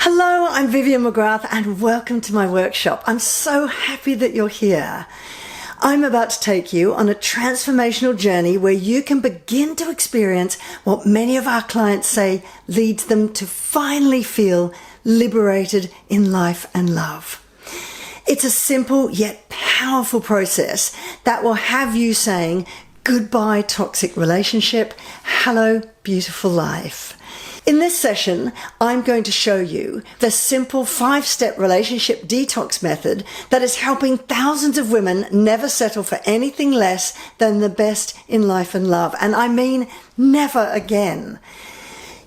Hello, I'm Vivian McGrath and welcome to my workshop. I'm so happy that you're here. I'm about to take you on a transformational journey where you can begin to experience what many of our clients say leads them to finally feel liberated in life and love. It's a simple yet powerful process that will have you saying goodbye toxic relationship, hello beautiful life. In this session, I'm going to show you the simple 5-step relationship detox method that is helping thousands of women never settle for anything less than the best in life and love. And I mean never again.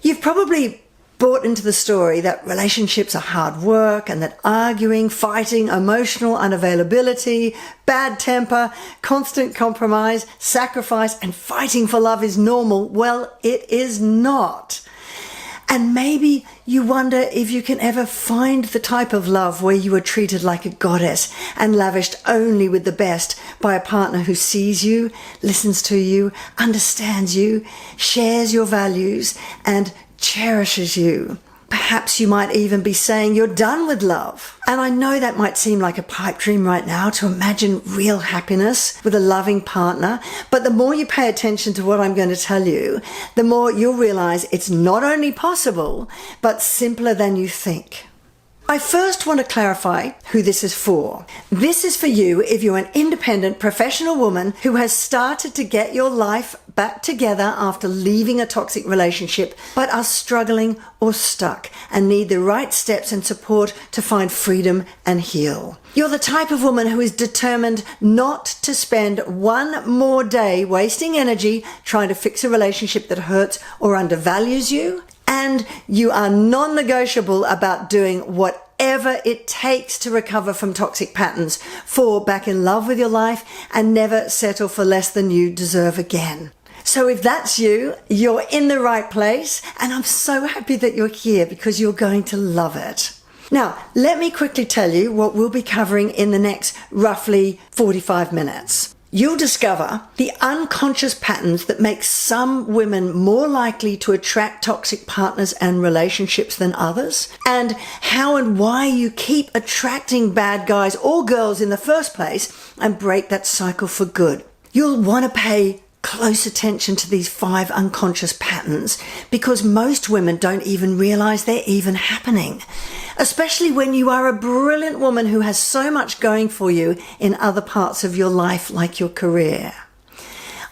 You've probably bought into the story that relationships are hard work and that arguing, fighting, emotional unavailability, bad temper, constant compromise, sacrifice, and fighting for love is normal. Well, it is not. And maybe you wonder if you can ever find the type of love where you are treated like a goddess and lavished only with the best by a partner who sees you, listens to you, understands you, shares your values, and cherishes you. Perhaps you might even be saying you're done with love. And I know that might seem like a pipe dream right now to imagine real happiness with a loving partner. But the more you pay attention to what I'm going to tell you, the more you'll realize it's not only possible, but simpler than you think. I first want to clarify who this is for. This is for you if you're an independent professional woman who has started to get your life back together after leaving a toxic relationship, but are struggling or stuck and need the right steps and support to find freedom and heal. You're the type of woman who is determined not to spend one more day wasting energy trying to fix a relationship that hurts or undervalues you. And you are non-negotiable about doing whatever it takes to recover from toxic patterns, fall back in love with your life, and never settle for less than you deserve again. So if that's you, you're in the right place, and I'm so happy that you're here because you're going to love it. Now, let me quickly tell you what we'll be covering in the next roughly 45 minutes. You'll discover the unconscious patterns that make some women more likely to attract toxic partners and relationships than others, and how and why you keep attracting bad guys or girls in the first place and break that cycle for good. You'll want to pay close attention to these 5 unconscious patterns because most women don't even realize they're even happening, especially when you are a brilliant woman who has so much going for you in other parts of your life, like your career.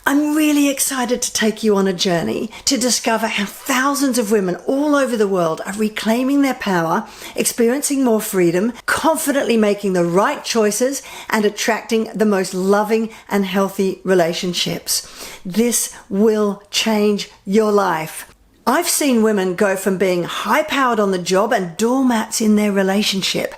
I'm really excited to take you on a journey to discover how thousands of women all over the world are reclaiming their power, experiencing more freedom, confidently making the right choices, and attracting the most loving and healthy relationships. This will change your life. I've seen women go from being high-powered on the job and doormats in their relationship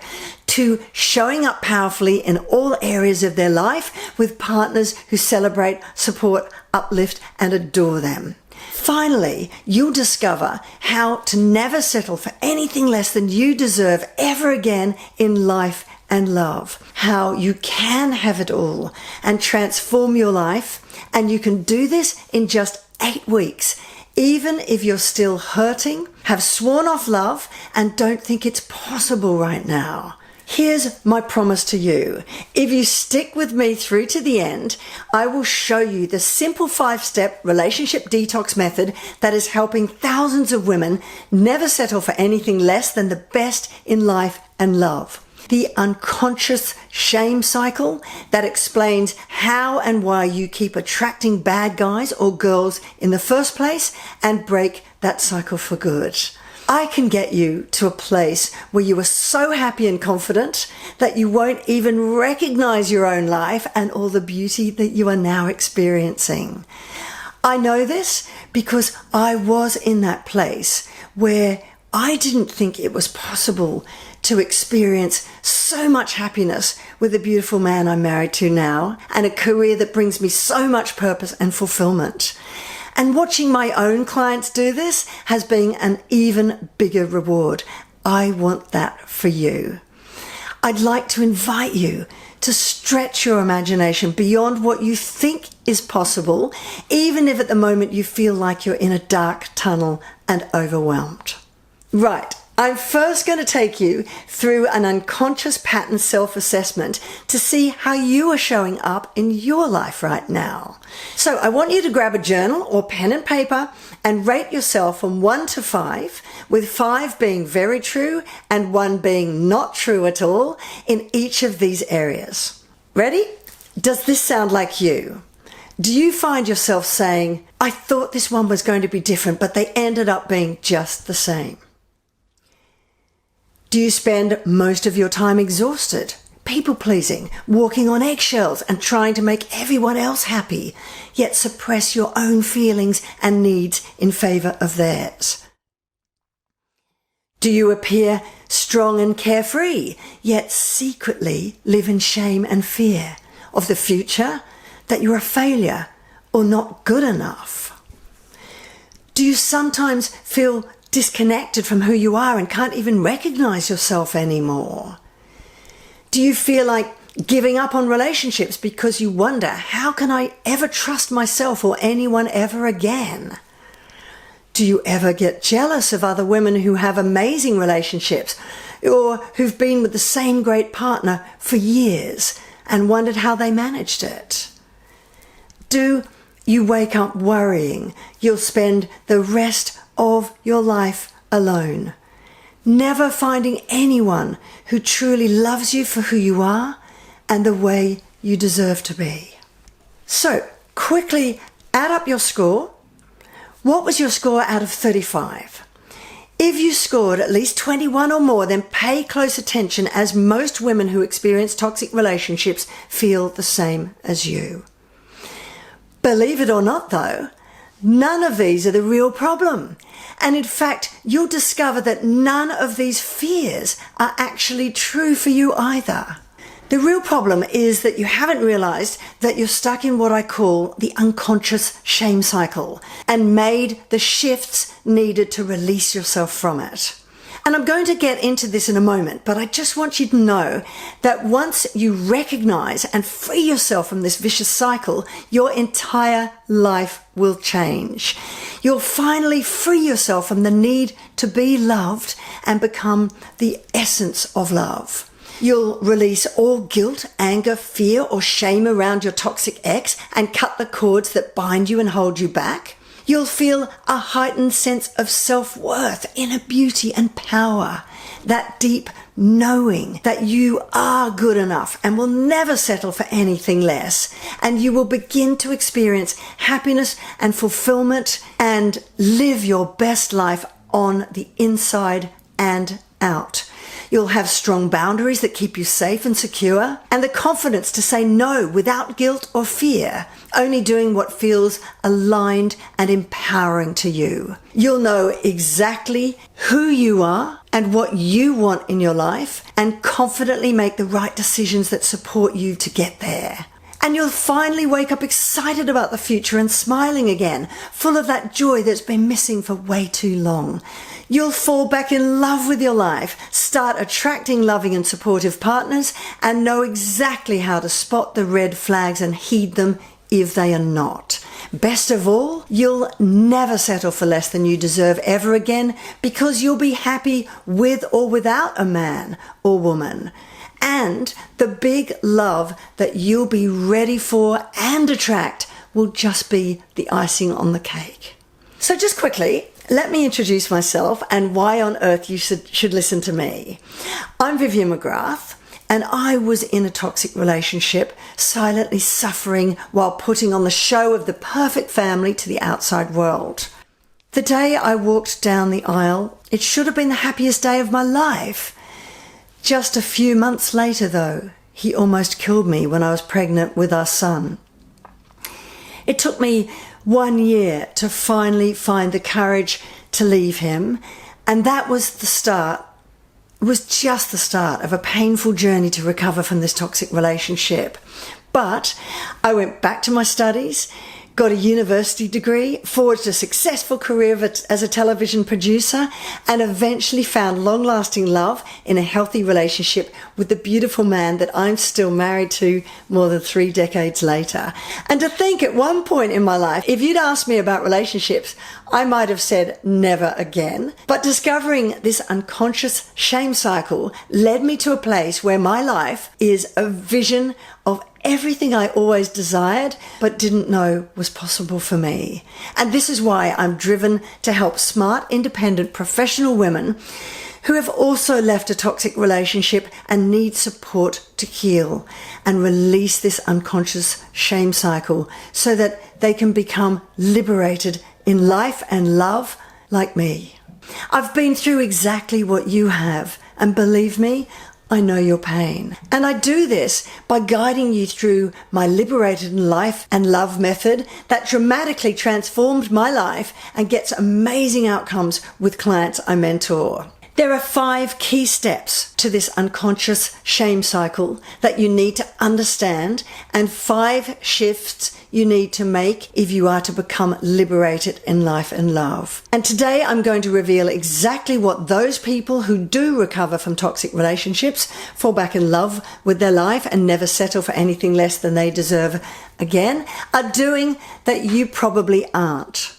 to showing up powerfully in all areas of their life with partners who celebrate, support, uplift, and adore them. Finally, you'll discover how to never settle for anything less than you deserve ever again in life and love. How you can have it all and transform your life, and you can do this in just 8 weeks. Even if you're still hurting, have sworn off love, and don't think it's possible right now. Here's my promise to you. If you stick with me through to the end, I will show you the simple 5-step relationship detox method that is helping thousands of women never settle for anything less than the best in life and love. The unconscious shame cycle that explains how and why you keep attracting bad guys or girls in the first place and break that cycle for good. I can get you to a place where you are so happy and confident that you won't even recognize your own life and all the beauty that you are now experiencing. I know this because I was in that place where I didn't think it was possible to experience so much happiness with the beautiful man I'm married to now and a career that brings me so much purpose and fulfillment. And watching my own clients do this has been an even bigger reward. I want that for you. I'd like to invite you to stretch your imagination beyond what you think is possible, even if at the moment you feel like you're in a dark tunnel and overwhelmed. Right, I'm first going to take you through an unconscious pattern self-assessment to see how you are showing up in your life right now. So I want you to grab a journal or pen and paper and rate yourself from 1 to 5, with 5 being very true and 1 being not true at all in each of these areas. Ready? Does this sound like you? Do you find yourself saying, I thought this one was going to be different, but they ended up being just the same? Do you spend most of your time exhausted, people-pleasing, walking on eggshells and trying to make everyone else happy, yet suppress your own feelings and needs in favor of theirs? Do you appear strong and carefree, yet secretly live in shame and fear of the future, that you're a failure or not good enough? Do you sometimes feel disconnected from who you are and can't even recognize yourself anymore? Do you feel like giving up on relationships because you wonder, how can I ever trust myself or anyone ever again? Do you ever get jealous of other women who have amazing relationships or who've been with the same great partner for years and wondered how they managed it? Do you wake up worrying you'll spend the rest of your life alone, never finding anyone who truly loves you for who you are and the way you deserve to be? So quickly add up your score. What was your score out of 35? If you scored at least 21 or more, then pay close attention, as most women who experience toxic relationships feel the same as you. Believe it or not though, none of these are the real problem. And in fact, you'll discover that none of these fears are actually true for you either. The real problem is that you haven't realized that you're stuck in what I call the unconscious shame cycle and made the shifts needed to release yourself from it. And I'm going to get into this in a moment, but I just want you to know that once you recognize and free yourself from this vicious cycle, your entire life will change. You'll finally free yourself from the need to be loved and become the essence of love. You'll release all guilt, anger, fear, or shame around your toxic ex and cut the cords that bind you and hold you back. You'll feel a heightened sense of self-worth, inner beauty and power, that deep knowing that you are good enough and will never settle for anything less. And you will begin to experience happiness and fulfillment and live your best life on the inside and out. You'll have strong boundaries that keep you safe and secure, and the confidence to say no without guilt or fear, only doing what feels aligned and empowering to you. You'll know exactly who you are and what you want in your life, and confidently make the right decisions that support you to get there. And you'll finally wake up excited about the future and smiling again, full of that joy that's been missing for way too long. You'll fall back in love with your life, start attracting loving and supportive partners, and know exactly how to spot the red flags and heed them if they are not. Best of all, you'll never settle for less than you deserve ever again, because you'll be happy with or without a man or woman. And the big love that you'll be ready for and attract will just be the icing on the cake. So just quickly, let me introduce myself and why on earth you should listen to me. I'm Vivian McGrath, and I was in a toxic relationship, silently suffering while putting on the show of the perfect family to the outside world. The day I walked down the aisle, it should have been the happiest day of my life. Just a few months later, though, he almost killed me when I was pregnant with our son. It took me 1 year to finally find the courage to leave him, and that was the start. It was just the start of a painful journey to recover from this toxic relationship. But I went back to my studies, got a university degree, forged a successful career as a television producer, and eventually found long-lasting love in a healthy relationship with the beautiful man that I'm still married to more than 3 decades later. And to think at one point in my life, if you'd asked me about relationships, I might have said never again. But discovering this unconscious shame cycle led me to a place where my life is a vision of everything I always desired but didn't know was possible for me. And this is why I'm driven to help smart, independent, professional women who have also left a toxic relationship and need support to heal and release this unconscious shame cycle so that they can become liberated in life and love like me. I've been through exactly what you have, and believe me, I know your pain. And I do this by guiding you through my liberated life and love method that dramatically transformed my life and gets amazing outcomes with clients I mentor. There are 5 key steps to this unconscious shame cycle that you need to understand, and 5 shifts you need to make if you are to become liberated in life and love. And today I'm going to reveal exactly what those people who do recover from toxic relationships, fall back in love with their life and never settle for anything less than they deserve again, are doing that you probably aren't.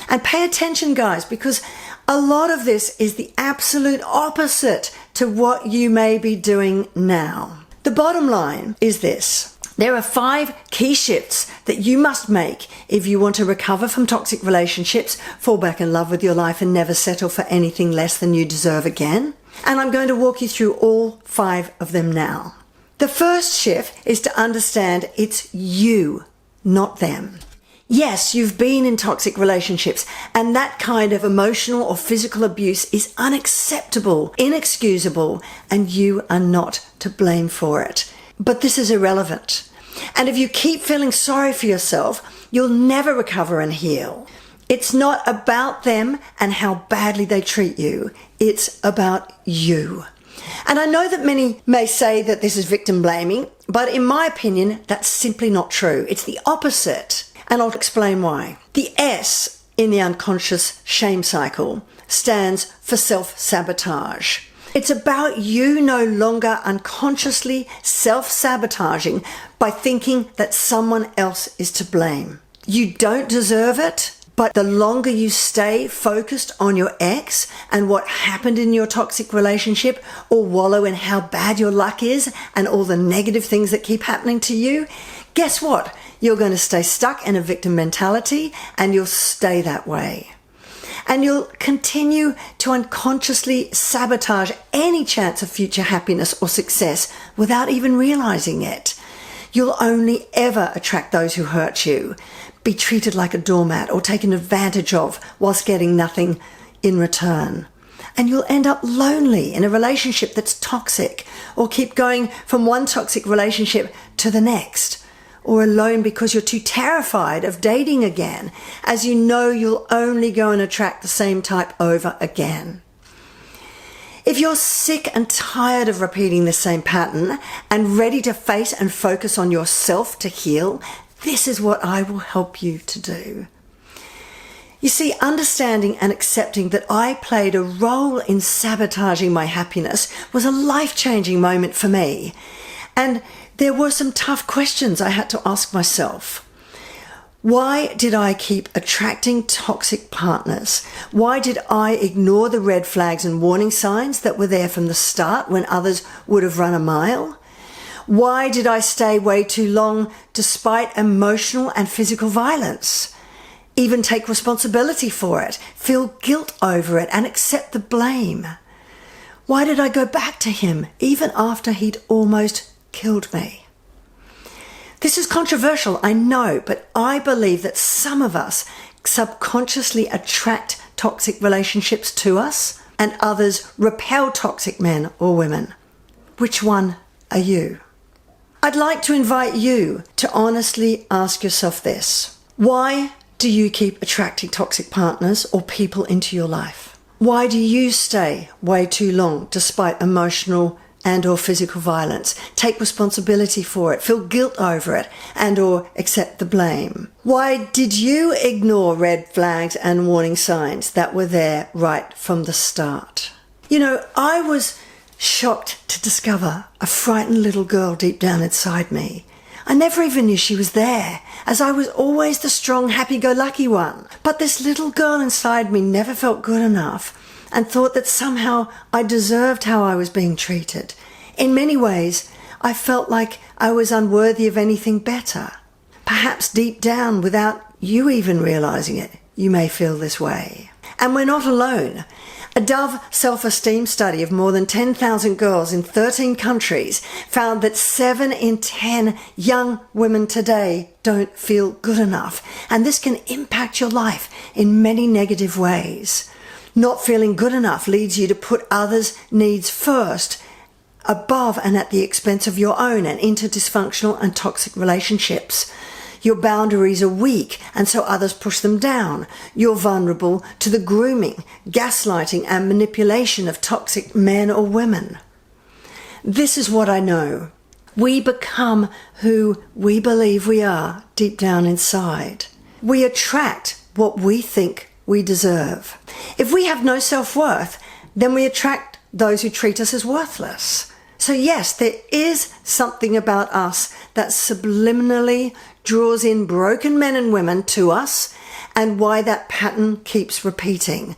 And pay attention, guys, because a lot of this is the absolute opposite to what you may be doing now. The bottom line is this. There are 5 key shifts that you must make if you want to recover from toxic relationships, fall back in love with your life and never settle for anything less than you deserve again. And I'm going to walk you through all 5 of them now. The first shift is to understand it's you, not them. Yes, you've been in toxic relationships, and that kind of emotional or physical abuse is unacceptable, inexcusable, and you are not to blame for it. But this is irrelevant. And if you keep feeling sorry for yourself, you'll never recover and heal. It's not about them and how badly they treat you. It's about you. And I know that many may say that this is victim blaming, but in my opinion, that's simply not true. It's the opposite. And I'll explain why. The S in the unconscious shame cycle stands for self-sabotage. It's about you no longer unconsciously self-sabotaging by thinking that someone else is to blame. You don't deserve it, but the longer you stay focused on your ex and what happened in your toxic relationship, or wallow in how bad your luck is and all the negative things that keep happening to you, guess what? You're going to stay stuck in a victim mentality, and you'll stay that way. And you'll continue to unconsciously sabotage any chance of future happiness or success without even realizing it. You'll only ever attract those who hurt you, be treated like a doormat or taken advantage of whilst getting nothing in return. And you'll end up lonely in a relationship that's toxic, or keep going from one toxic relationship to the next. Or alone because you're too terrified of dating again, as you know you'll only go and attract the same type over again. If you're sick and tired of repeating the same pattern and ready to face and focus on yourself to heal, this is what I will help you to do. You see, understanding and accepting that I played a role in sabotaging my happiness was a life-changing moment for me. And there were some tough questions I had to ask myself. Why did I keep attracting toxic partners? Why did I ignore the red flags and warning signs that were there from the start when others would have run a mile? Why did I stay way too long despite emotional and physical violence? Even take responsibility for it, feel guilt over it, and accept the blame? Why did I go back to him even after he'd almost killed me? This is controversial, I know, but I believe that some of us subconsciously attract toxic relationships to us, and others repel toxic men or women. Which one are you? I'd like to invite you to honestly ask yourself this. Why do you keep attracting toxic partners or people into your life? Why do you stay way too long despite emotional and or physical violence, take responsibility for it, feel guilt over it, and or accept the blame? Why did you ignore red flags and warning signs that were there right from the start? You know, I was shocked to discover a frightened little girl deep down inside me. I never even knew she was there, as I was always the strong, happy-go-lucky one. But this little girl inside me never felt good enough and thought that somehow I deserved how I was being treated. In many ways, I felt like I was unworthy of anything better. Perhaps deep down, without you even realizing it, you may feel this way. And we're not alone. A Dove self-esteem study of more than 10,000 girls in 13 countries found that 7 in 10 young women today don't feel good enough. And this can impact your life in many negative ways. Not feeling good enough leads you to put others' needs first, above and at the expense of your own, and into dysfunctional and toxic relationships. Your boundaries are weak, and so others push them down. You're vulnerable to the grooming, gaslighting, and manipulation of toxic men or women. This is what I know. We become who we believe we are deep down inside. We attract what we think we deserve. If we have no self-worth, then we attract those who treat us as worthless. So yes, there is something about us that subliminally draws in broken men and women to us, and why that pattern keeps repeating.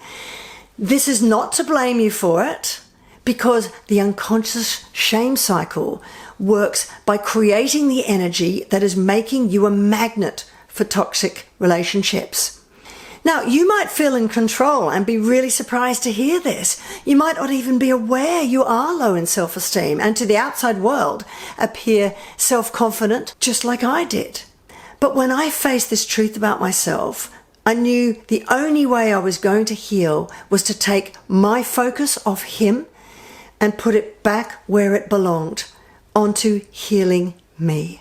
This is not to blame you for it, because the unconscious shame cycle works by creating the energy that is making you a magnet for toxic relationships. Now, you might feel in control and be really surprised to hear this. You might not even be aware you are low in self-esteem, and to the outside world appear self-confident just like I did. But when I faced this truth about myself, I knew the only way I was going to heal was to take my focus off him and put it back where it belonged, onto healing me.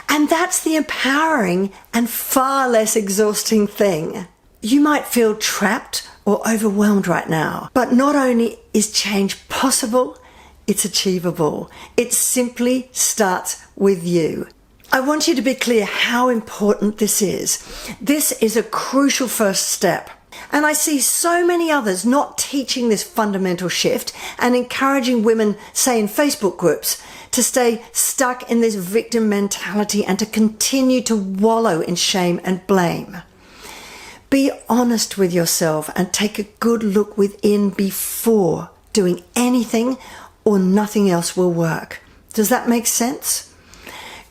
And that's the empowering and far less exhausting thing. You might feel trapped or overwhelmed right now, but not only is change possible, it's achievable. It simply starts with you. I want you to be clear how important this is. This is a crucial first step. And I see so many others not teaching this fundamental shift and encouraging women, say in Facebook groups, to stay stuck in this victim mentality and to continue to wallow in shame and blame. Be honest with yourself and take a good look within before doing anything, or nothing else will work. Does that make sense?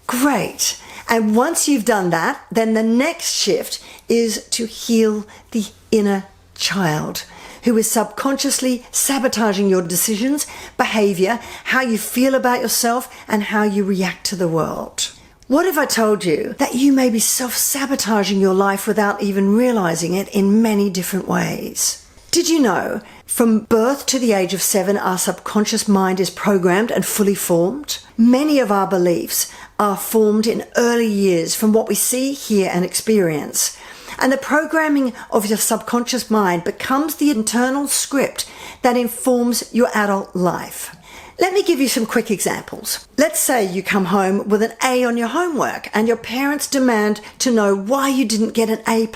Great. And once you've done that, then the next shift is to heal the inner child who is subconsciously sabotaging your decisions, behavior, how you feel about yourself, and how you react to the world. What if I told you that you may be self-sabotaging your life without even realizing it in many different ways? Did you know from birth to the age of 7, our subconscious mind is programmed and fully formed? Many of our beliefs are formed in early years from what we see, hear, and experience. And the programming of your subconscious mind becomes the internal script that informs your adult life. Let me give you some quick examples. Let's say you come home with an A on your homework and your parents demand to know why you didn't get an A+.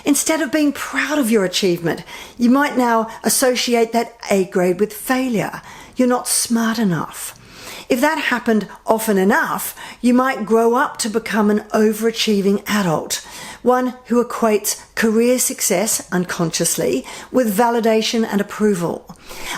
Instead of being proud of your achievement, you might now associate that A grade with failure. You're not smart enough. If that happened often enough, you might grow up to become an overachieving adult, one who equates career success unconsciously with validation and approval,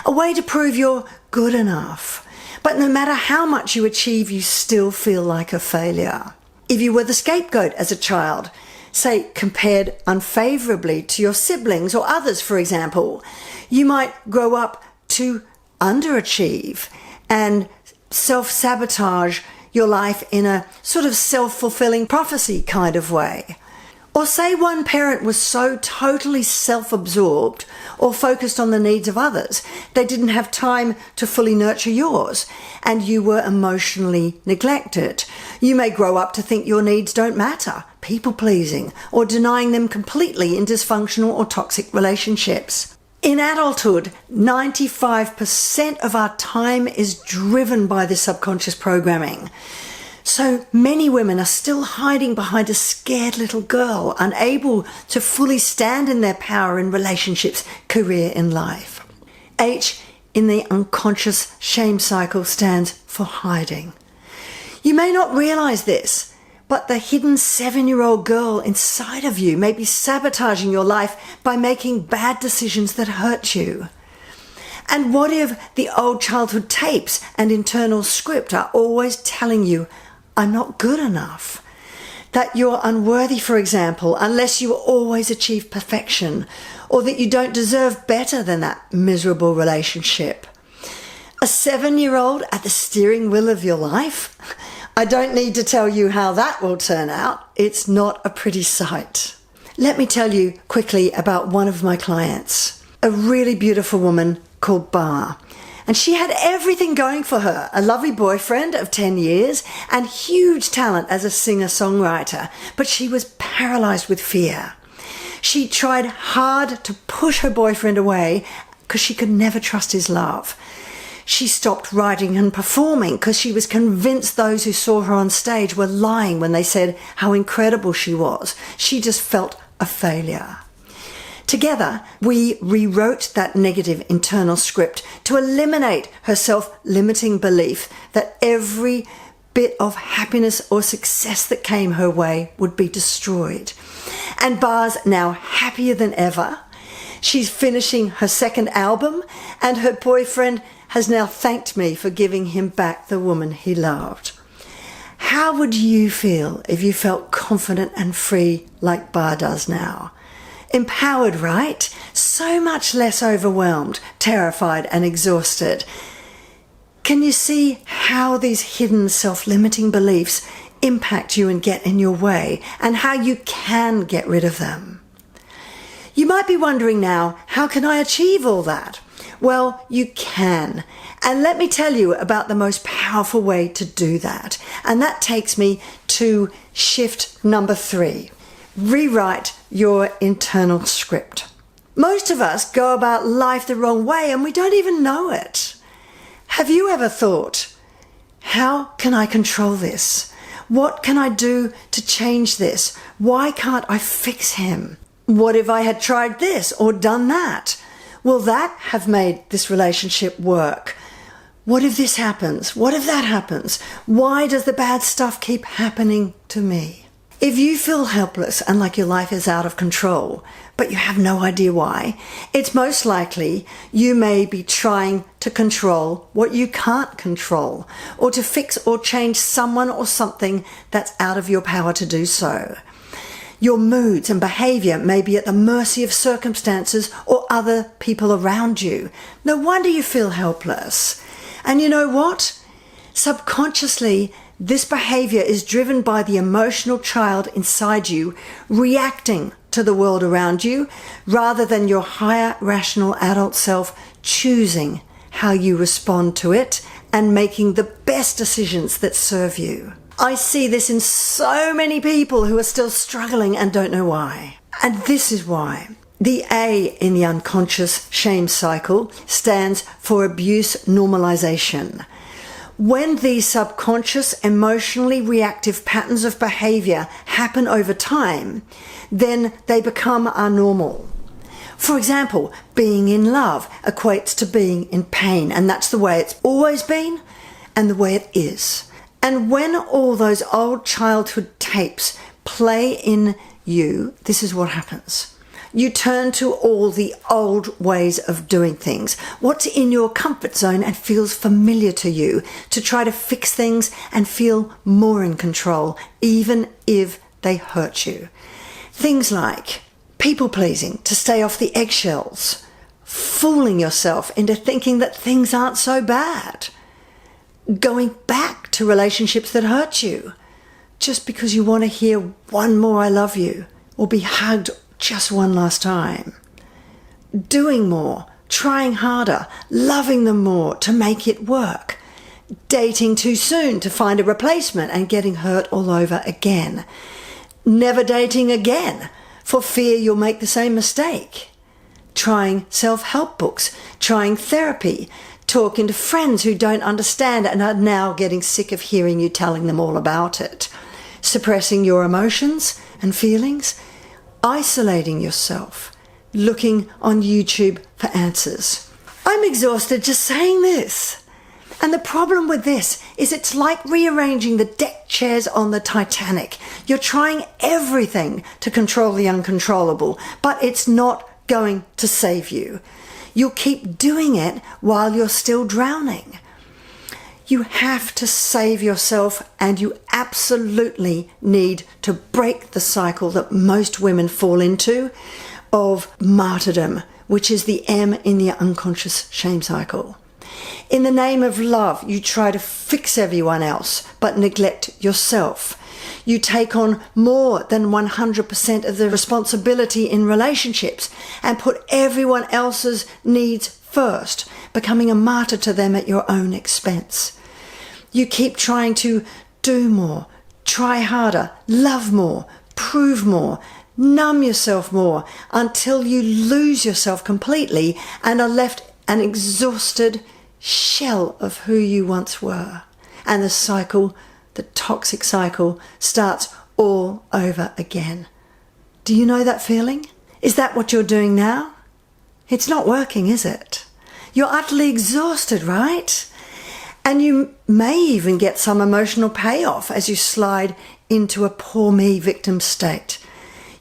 a way to prove you're good enough. But no matter how much you achieve, you still feel like a failure. If you were the scapegoat as a child, say compared unfavorably to your siblings or others, for example, you might grow up to underachieve and self-sabotage your life in a sort of self-fulfilling prophecy kind of way. Or say one parent was so totally self-absorbed or focused on the needs of others, they didn't have time to fully nurture yours, and you were emotionally neglected. You may grow up to think your needs don't matter, people-pleasing, or denying them completely in dysfunctional or toxic relationships. In adulthood, 95% of our time is driven by this subconscious programming. So many women are still hiding behind a scared little girl, unable to fully stand in their power in relationships, career, and life. H in the unconscious shame cycle stands for hiding. You may not realize this, but the hidden 7-year-old girl inside of you may be sabotaging your life by making bad decisions that hurt you. And what if the old childhood tapes and internal script are always telling you, I'm not good enough? That you're unworthy, for example, unless you always achieve perfection, or that you don't deserve better than that miserable relationship. A 7-year-old at the steering wheel of your life? I don't need to tell you how that will turn out. It's not a pretty sight. Let me tell you quickly about one of my clients, a really beautiful woman called Bar. And she had everything going for her, a lovely boyfriend of 10 years and huge talent as a singer-songwriter, but she was paralyzed with fear. She tried hard to push her boyfriend away because she could never trust his love. She stopped writing and performing because she was convinced those who saw her on stage were lying when they said how incredible she was. She just felt a failure. Together, we rewrote that negative internal script to eliminate her self-limiting belief that every bit of happiness or success that came her way would be destroyed. And Bar's now happier than ever. She's finishing her second album, and her boyfriend has now thanked me for giving him back the woman he loved. How would you feel if you felt confident and free like Bar does now? Empowered, right? So much less overwhelmed, terrified, and exhausted. Can you see how these hidden self-limiting beliefs impact you and get in your way, and how you can get rid of them? You might be wondering now, how can I achieve all that? Well, you can. And let me tell you about the most powerful way to do that. And that takes me to shift number 3. Rewrite your internal script. Most of us go about life the wrong way and we don't even know it. Have you ever thought, how can I control this? What can I do to change this? Why can't I fix him? What if I had tried this or done that? Will that have made this relationship work? What if this happens? What if that happens? Why does the bad stuff keep happening to me? If you feel helpless and like your life is out of control, but you have no idea why, it's most likely you may be trying to control what you can't control, or to fix or change someone or something that's out of your power to do so. Your moods and behavior may be at the mercy of circumstances or other people around you. No wonder you feel helpless. And you know what? Subconsciously, this behavior is driven by the emotional child inside you reacting to the world around you, rather than your higher rational adult self choosing how you respond to it and making the best decisions that serve you. I see this in so many people who are still struggling and don't know why. And this is why. The A in the unconscious shame cycle stands for abuse normalization. When these subconscious, emotionally reactive patterns of behavior happen over time, then they become our normal. For example, being in love equates to being in pain, and that's the way it's always been and the way it is. And when all those old childhood tapes play in you, this is what happens. You turn to all the old ways of doing things, what's in your comfort zone and feels familiar to you, to try to fix things and feel more in control, even if they hurt you. Things like people-pleasing to stay off the eggshells, fooling yourself into thinking that things aren't so bad, going back to relationships that hurt you just because you want to hear one more "I love you" or be hugged just one last time. Doing more, trying harder, loving them more to make it work. Dating too soon to find a replacement and getting hurt all over again. Never dating again for fear you'll make the same mistake. trying self-help books, trying therapy, talking to friends who don't understand and are now getting sick of hearing you telling them all about it, suppressing your emotions and feelings, isolating yourself, looking on YouTube for answers. I'm exhausted just saying this. And the problem with this is it's like rearranging the deck chairs on the Titanic. You're trying everything to control the uncontrollable, but it's not going to save you. You'll keep doing it while you're still drowning. You have to save yourself, and you absolutely need to break the cycle that most women fall into of martyrdom, which is the M in the unconscious shame cycle. In the name of love, you try to fix everyone else, but neglect yourself. You take on more than 100% of the responsibility in relationships and put everyone else's needs first, becoming a martyr to them at your own expense. You keep trying to do more, try harder, love more, prove more, numb yourself more until you lose yourself completely and are left an exhausted shell of who you once were. And the cycle, the toxic cycle, starts all over again. Do you know that feeling? Is that what you're doing now? It's not working, is it? You're utterly exhausted, right? And you may even get some emotional payoff as you slide into a poor me victim state.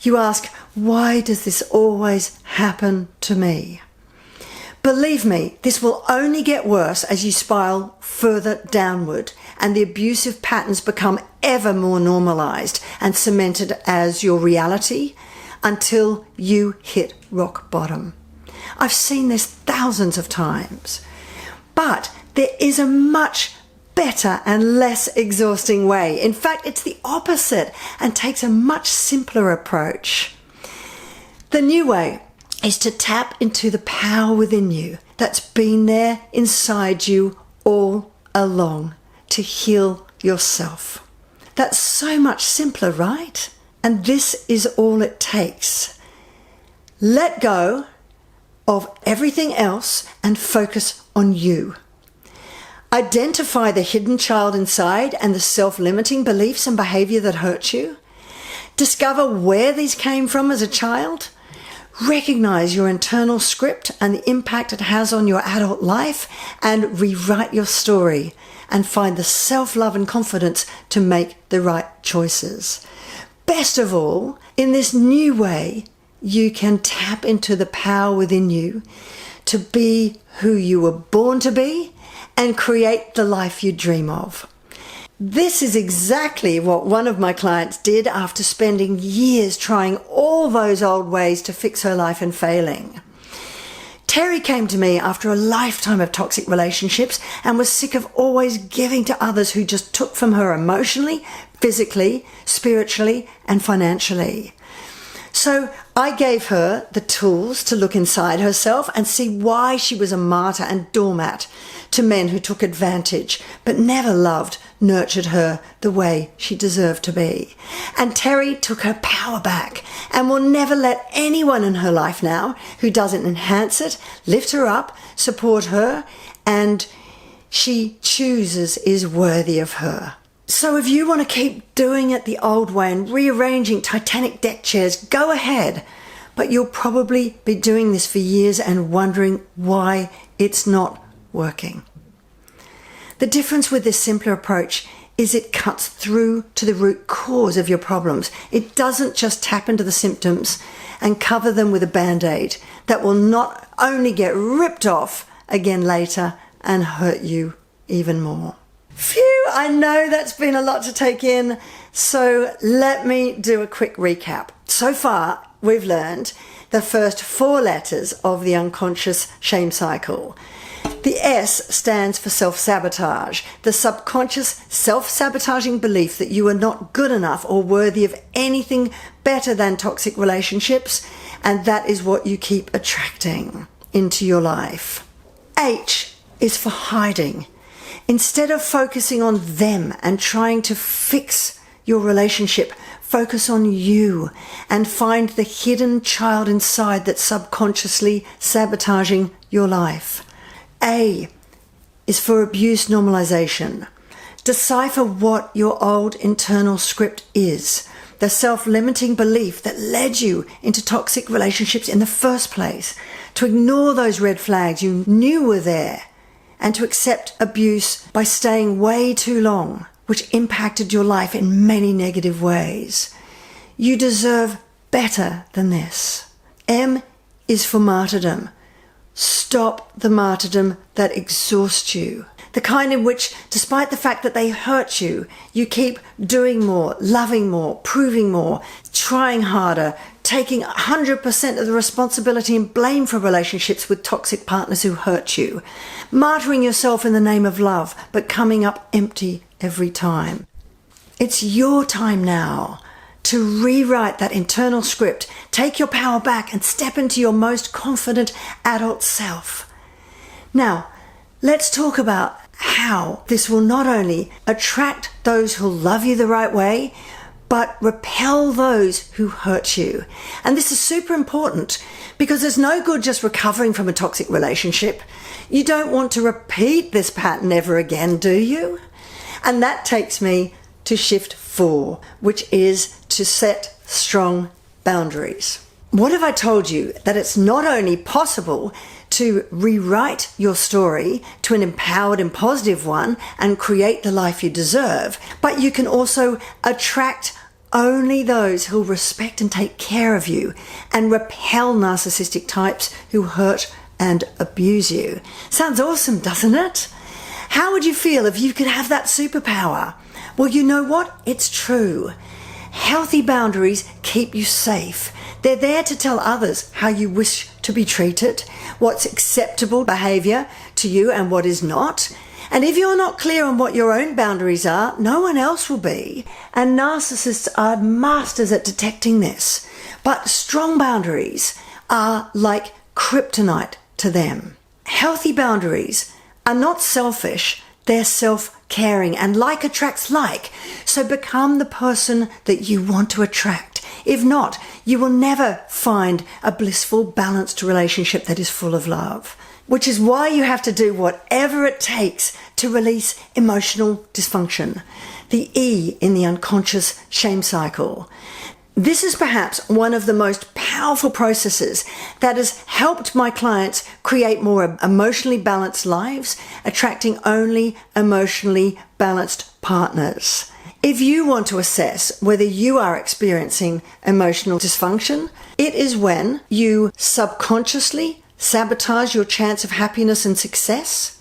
You ask, why does this always happen to me? Believe me, this will only get worse as you spiral further downward and the abusive patterns become ever more normalized and cemented as your reality until you hit rock bottom. I've seen this thousands of times. But there is a much better and less exhausting way. In fact, it's the opposite and takes a much simpler approach. The new way is to tap into the power within you that's been there inside you all along to heal yourself. That's so much simpler, right? And this is all it takes. Let go of everything else and focus on you. Identify the hidden child inside and the self-limiting beliefs and behavior that hurt you. Discover where these came from as a child. Recognize your internal script and the impact it has on your adult life, and rewrite your story and find the self-love and confidence to make the right choices. Best of all, in this new way, you can tap into the power within you to be who you were born to be and create the life you dream of. This is exactly what one of my clients did after spending years trying all those old ways to fix her life and failing. Terry came to me after a lifetime of toxic relationships and was sick of always giving to others who just took from her emotionally, physically, spiritually, and financially. So I gave her the tools to look inside herself and see why she was a martyr and doormat to men who took advantage but never loved, nurtured her the way she deserved to be. And Terry took her power back and will never let anyone in her life now who doesn't enhance it, lift her up, support her, and she chooses is worthy of her. So if you want to keep doing it the old way and rearranging Titanic deck chairs, go ahead. But you'll probably be doing this for years and wondering why it's not working. The difference with this simpler approach is it cuts through to the root cause of your problems. It doesn't just tap into the symptoms and cover them with a band-aid that will not only get ripped off again later and hurt you even more. Phew, I know that's been a lot to take in, so let me do a quick recap. So far, we've learned the first 4 letters of the unconscious shame cycle. The S stands for self-sabotage, the subconscious self-sabotaging belief that you are not good enough or worthy of anything better than toxic relationships, and that is what you keep attracting into your life. H is for hiding. Instead of focusing on them and trying to fix your relationship, focus on you and find the hidden child inside that's subconsciously sabotaging your life. A is for abuse normalization. Decipher what your old internal script is, the self-limiting belief that led you into toxic relationships in the first place, to ignore those red flags you knew were there, and to accept abuse by staying way too long, which impacted your life in many negative ways. You deserve better than this. M is for martyrdom. Stop the martyrdom that exhausts you. The kind in which, despite the fact that they hurt you, you keep doing more, loving more, proving more, trying harder, taking 100% of the responsibility and blame for relationships with toxic partners who hurt you, martyring yourself in the name of love, but coming up empty every time. It's your time now to rewrite that internal script, take your power back and step into your most confident adult self. Now, let's talk about how this will not only attract those who love you the right way, but repel those who hurt you. And this is super important because there's no good just recovering from a toxic relationship. You don't want to repeat this pattern ever again, do you? And that takes me to shift 4, which is to set strong boundaries. What if I told you that it's not only possible to rewrite your story to an empowered and positive one and create the life you deserve, but you can also attract only those who respect and take care of you and repel narcissistic types who hurt and abuse you. Sounds awesome, doesn't it? How would you feel if you could have that superpower? Well, you know what? It's true. Healthy boundaries keep you safe. They're there to tell others how you wish to be treated, what's acceptable behavior to you and what is not. And if you're not clear on what your own boundaries are, no one else will be. And narcissists are masters at detecting this. But strong boundaries are like kryptonite to them. Healthy boundaries are not selfish, they're self-caring, and like attracts like. So become the person that you want to attract. If not, you will never find a blissful, balanced relationship that is full of love. Which is why you have to do whatever it takes to release emotional dysfunction, the E in the unconscious shame cycle. This is perhaps one of the most powerful processes that has helped my clients create more emotionally balanced lives, attracting only emotionally balanced partners. If you want to assess whether you are experiencing emotional dysfunction, it is when you subconsciously sabotage your chance of happiness and success.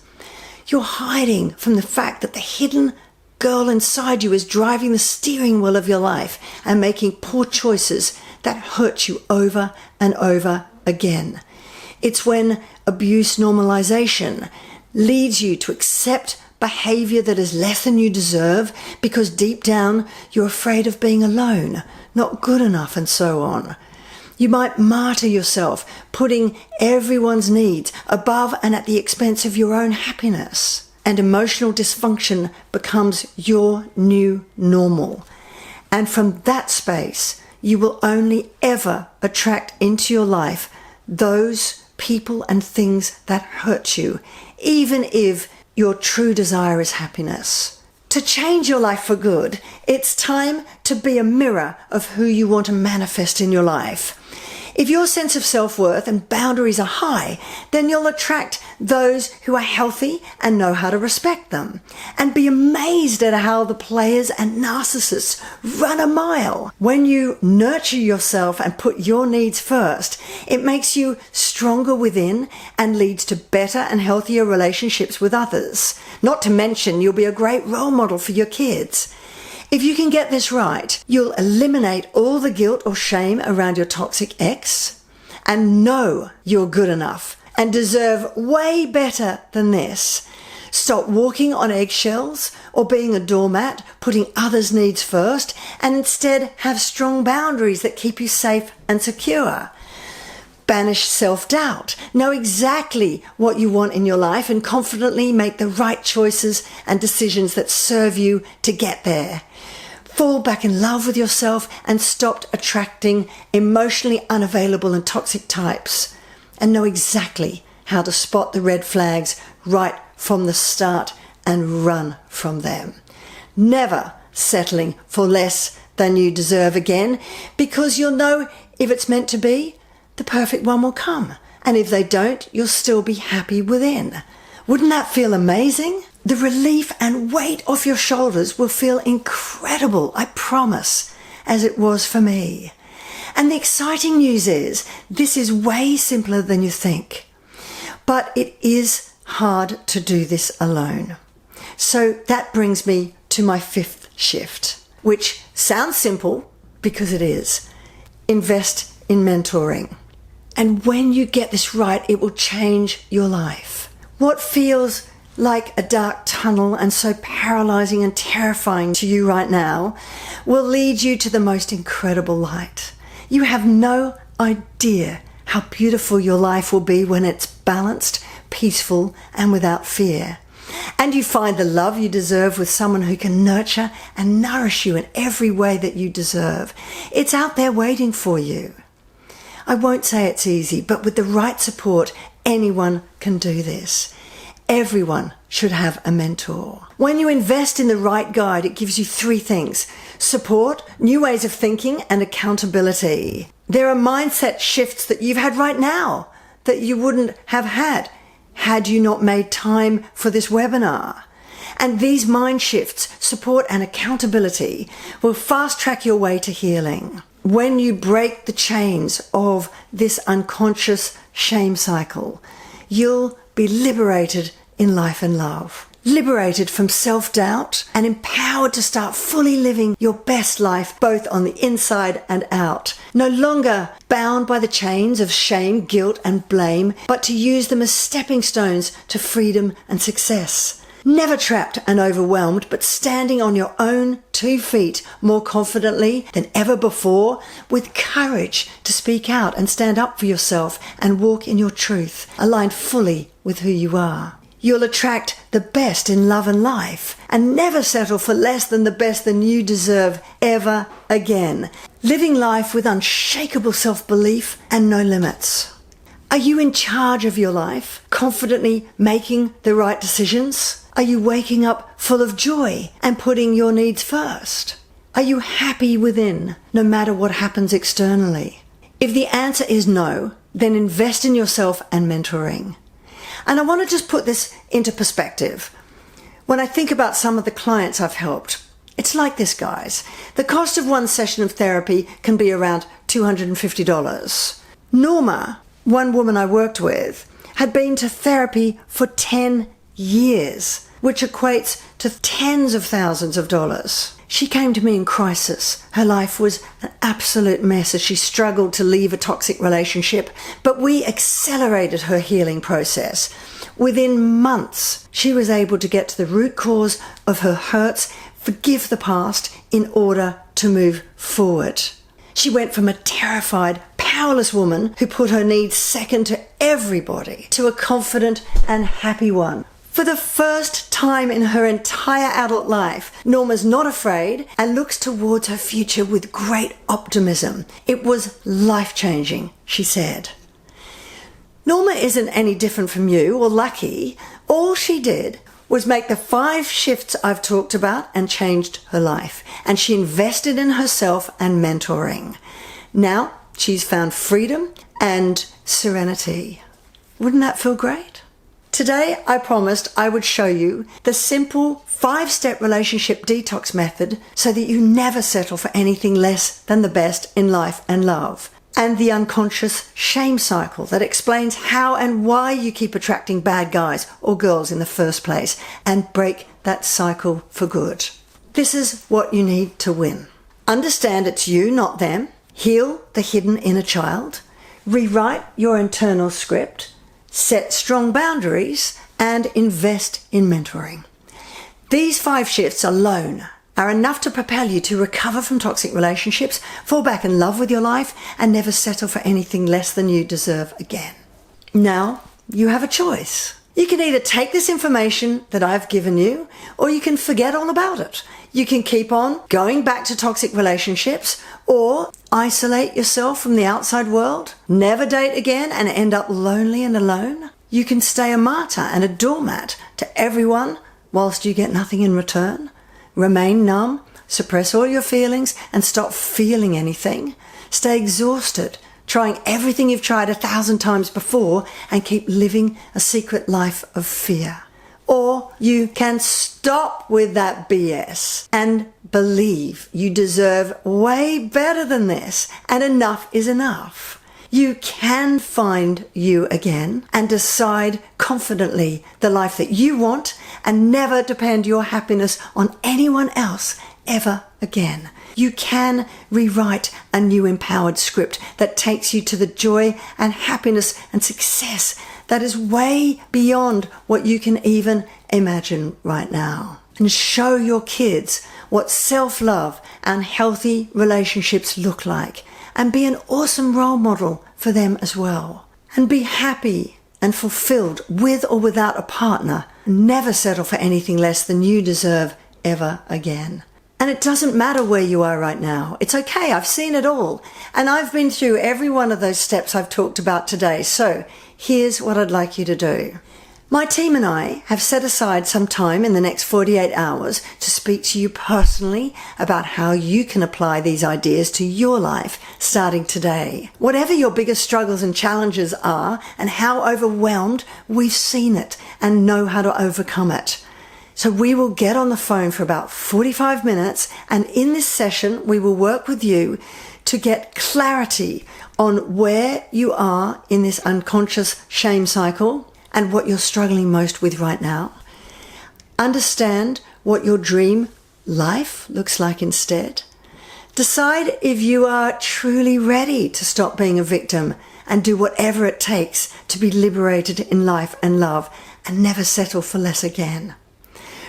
You're hiding from the fact that the hidden girl inside you is driving the steering wheel of your life and making poor choices that hurt you over and over again. It's when abuse normalization leads you to accept behavior that is less than you deserve because deep down you're afraid of being alone, not good enough, and so on. You might martyr yourself, putting everyone's needs above and at the expense of your own happiness. And emotional dysfunction becomes your new normal. And from that space, you will only ever attract into your life those people and things that hurt you, even if your true desire is happiness. To change your life for good, it's time to be a mirror of who you want to manifest in your life. If your sense of self-worth and boundaries are high, then you'll attract those who are healthy and know how to respect them. And be amazed at how the players and narcissists run a mile. When you nurture yourself and put your needs first, it makes you stronger within and leads to better and healthier relationships with others. Not to mention, you'll be a great role model for your kids. If you can get this right, you'll eliminate all the guilt or shame around your toxic ex and know you're good enough and deserve way better than this. Stop walking on eggshells or being a doormat, putting others' needs first, and instead have strong boundaries that keep you safe and secure. Banish self-doubt. Know exactly what you want in your life and confidently make the right choices and decisions that serve you to get there. fall back in love with yourself and stopped attracting emotionally unavailable and toxic types, and know exactly how to spot the red flags right from the start and run from them. Never settling for less than you deserve again, because you'll know if it's meant to be, the perfect one will come. And if they don't, you'll still be happy within. Wouldn't that feel amazing? The relief and weight off your shoulders will feel incredible, I promise, as it was for me. And the exciting news is, this is way simpler than you think. But it is hard to do this alone. So that brings me to my fifth shift, which sounds simple because it is. Invest in mentoring. And when you get this right, it will change your life. What feels like a dark tunnel and so paralyzing and terrifying to you right now will lead you to the most incredible light. You have no idea how beautiful your life will be when it's balanced, peaceful, and without fear. And you find the love you deserve with someone who can nurture and nourish you in every way that you deserve. It's out there waiting for you. I won't say it's easy, but with the right support, anyone can do this. Everyone should have a mentor. When you invest in the right guide, it gives you three things: support, new ways of thinking, and accountability. There are mindset shifts that you've had right now that you wouldn't have had you not made time for this webinar. And these mind shifts, support, and accountability will fast track your way to healing. When you break the chains of this unconscious shame cycle, you'll be liberated in life and love. Liberated from self-doubt and empowered to start fully living your best life, both on the inside and out. No longer bound by the chains of shame, guilt, and blame, but to use them as stepping stones to freedom and success. Never trapped and overwhelmed, but standing on your own 2 feet more confidently than ever before, with courage to speak out and stand up for yourself and walk in your truth, aligned fully with who you are. You'll attract the best in love and life and never settle for less than the best than you deserve ever again. Living life with unshakable self-belief and no limits. Are you in charge of your life, confidently making the right decisions? Are you waking up full of joy and putting your needs first? Are you happy within, no matter what happens externally? If the answer is no, then invest in yourself and mentoring. And I want to just put this into perspective. When I think about some of the clients I've helped, it's like this, guys. The cost of one session of therapy can be around $250. Norma, one woman I worked with, had been to therapy for 10 years, which equates to tens of thousands of dollars. She came to me in crisis. Her life was an absolute mess as she struggled to leave a toxic relationship, but we accelerated her healing process. Within months, she was able to get to the root cause of her hurts, forgive the past in order to move forward. She went from a terrified, powerless woman who put her needs second to everybody to a confident and happy one. For the first time in her entire adult life, Norma's not afraid and looks towards her future with great optimism. It was life-changing, she said. Norma isn't any different from you or lucky. All she did was make the 5 shifts I've talked about and changed her life. And she invested in herself and mentoring. Now she's found freedom and serenity. Wouldn't that feel great? Today, I promised I would show you the simple 5-step relationship detox method so that you never settle for anything less than the best in life and love. And the unconscious shame cycle that explains how and why you keep attracting bad guys or girls in the first place, and break that cycle for good. This is what you need to win. Understand it's you, not them. Heal the hidden inner child. Rewrite your internal script. Set strong boundaries and invest in mentoring. These 5 shifts alone are enough to propel you to recover from toxic relationships, fall back in love with your life, and never settle for anything less than you deserve again. Now, you have a choice. You can either take this information that I've given you, or you can forget all about it. You can keep on going back to toxic relationships, or isolate yourself from the outside world, never date again and end up lonely and alone. You can stay a martyr and a doormat to everyone whilst you get nothing in return. Remain numb, suppress all your feelings and stop feeling anything. Stay exhausted, trying everything you've tried 1,000 times before and keep living a secret life of fear. Or you can stop with that BS and believe you deserve way better than this, and enough is enough. You can find you again and decide confidently the life that you want and never depend your happiness on anyone else ever again. You can rewrite a new empowered script that takes you to the joy and happiness and success that is way beyond what you can even imagine right now. And show your kids what self-love and healthy relationships look like, and be an awesome role model for them as well. And be happy and fulfilled with or without a partner. Never settle for anything less than you deserve ever again. And it doesn't matter where you are right now. It's okay. I've seen it all. And I've been through every one of those steps I've talked about today. So here's what I'd like you to do. My team and I have set aside some time in the next 48 hours to speak to you personally about how you can apply these ideas to your life starting today. Whatever your biggest struggles and challenges are and how overwhelmed, we've seen it and know how to overcome it. So we will get on the phone for about 45 minutes, and in this session, we will work with you to get clarity on where you are in this unconscious shame cycle and what you're struggling most with right now. Understand what your dream life looks like instead. Decide if you are truly ready to stop being a victim and do whatever it takes to be liberated in life and love and never settle for less again.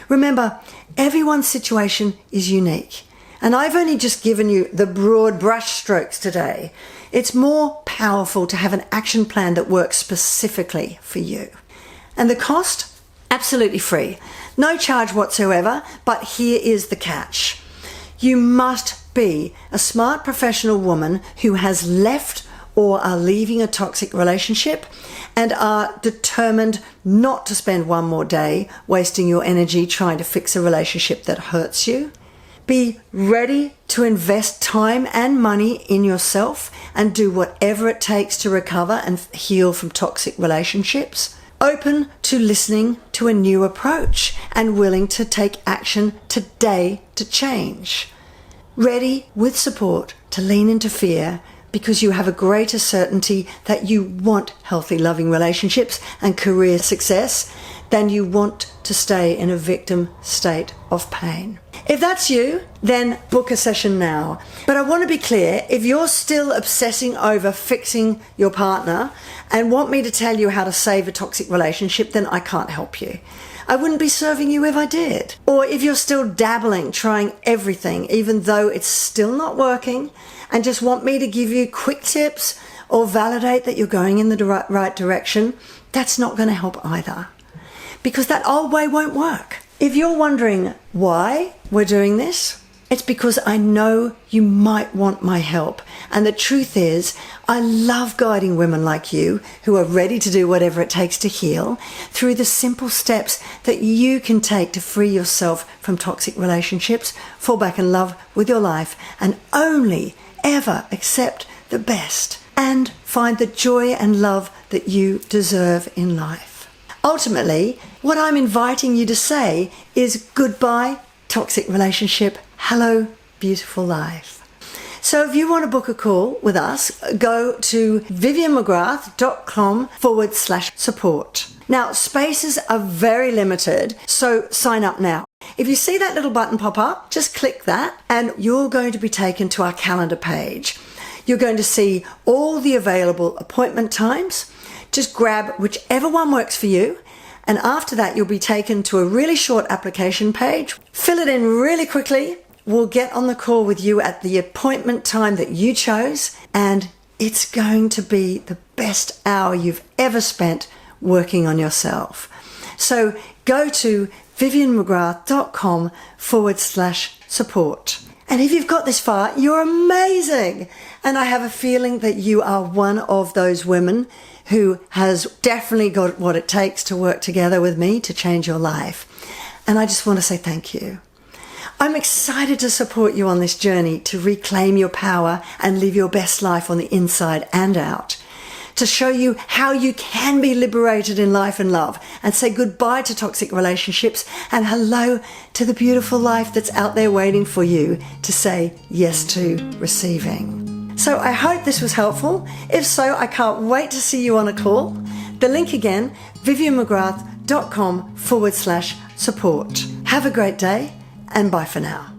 Remember, everyone's situation is unique, and I've only just given you the broad brush strokes today. It's more powerful to have an action plan that works specifically for you. And the cost? Absolutely free. No charge whatsoever, but here is the catch. You must be a smart professional woman who has left or are leaving a toxic relationship and are determined not to spend one more day wasting your energy trying to fix a relationship that hurts you. Be ready to invest time and money in yourself and do whatever it takes to recover and heal from toxic relationships. Open to listening to a new approach and willing to take action today to change. Ready with support to lean into fear because you have a greater certainty that you want healthy, loving relationships and career success than you want to stay in a victim state of pain. If that's you, then book a session now. But I want to be clear, if you're still obsessing over fixing your partner and want me to tell you how to save a toxic relationship, then I can't help you. I wouldn't be serving you if I did. Or if you're still dabbling, trying everything, even though it's still not working, and just want me to give you quick tips or validate that you're going in the right direction, that's not going to help either. Because that old way won't work. If you're wondering why we're doing this, it's because I know you might want my help. And the truth is, I love guiding women like you who are ready to do whatever it takes to heal through the simple steps that you can take to free yourself from toxic relationships, fall back in love with your life, and only ever accept the best and find the joy and love that you deserve in life. Ultimately, what I'm inviting you to say is goodbye, toxic relationship. Hello, beautiful life. So if you want to book a call with us, go to vivianmcgrath.com/support. Now, spaces are very limited, so sign up now. If you see that little button pop up, just click that and you're going to be taken to our calendar page. You're going to see all the available appointment times. Just grab whichever one works for you. And after that, you'll be taken to a really short application page. Fill it in really quickly. We'll get on the call with you at the appointment time that you chose. And it's going to be the best hour you've ever spent working on yourself. So go to vivianmcgrath.com/support. And if you've got this far, you're amazing. And I have a feeling that you are one of those women who has definitely got what it takes to work together with me to change your life. And I just want to say thank you. I'm excited to support you on this journey to reclaim your power and live your best life on the inside and out. To show you how you can be liberated in life and love and say goodbye to toxic relationships and hello to the beautiful life that's out there waiting for you to say yes to receiving. So I hope this was helpful. If so, I can't wait to see you on a call. The link again, vivianmcgrath.com/support. Have a great day and bye for now.